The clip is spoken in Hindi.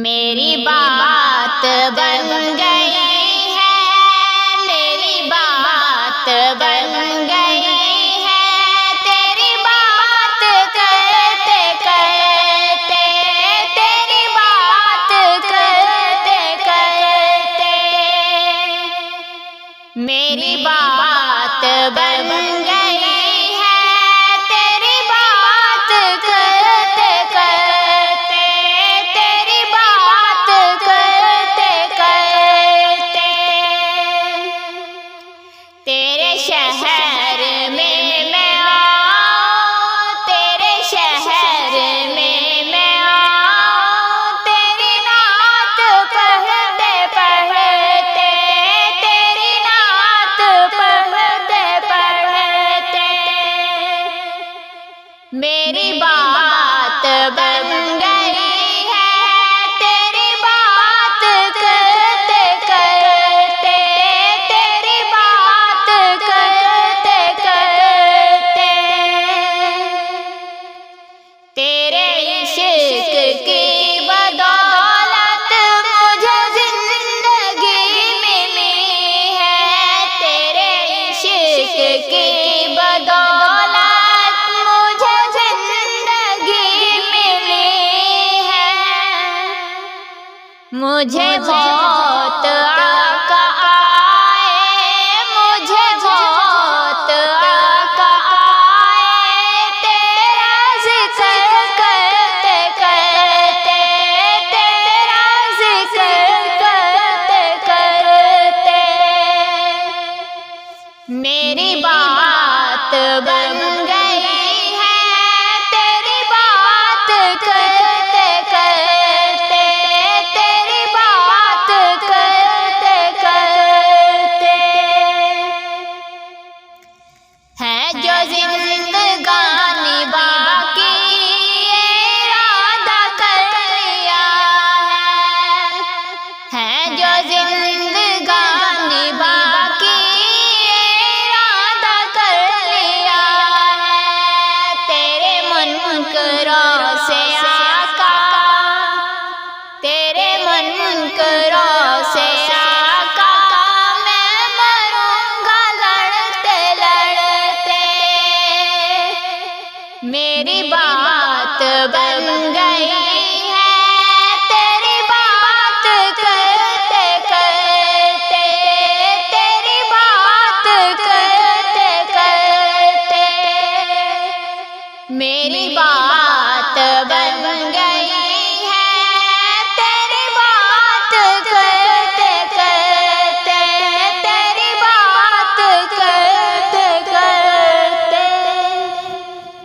मेरी बात बन गई है, मेरी बात बन गई है, तेरी बात करते करते, तेरी बात करते करते, मेरी बात बन गई है, तेरी बात करते करते, तेरी बात करते करते, तेरे शहर में मैं आऊं, तेरे शहर में मैं आऊं, तेरी नात पढ़ते पढ़ते, तेरी नात पढ़ते पढ़ते, मेरी बात बन गई है, तेरी बात करते करते, तेरी बात करते करते, तेरे इश्क की बदौलत मुझे जिंदगी मिली है, तेरे इश्क की बदौलत मुझे जिंदगी मिली है, मुझे मौत आका आए, मुझे मौत आका आए, तेरा जिक्र करते करते, तेरा जिक्र करते करते, मेरी बात बन गई है, तेरी बात करते करते, तेरी बात करते करते, है जो जिंदगानी बाकी इरादा कर लिया है जो जिंदगानी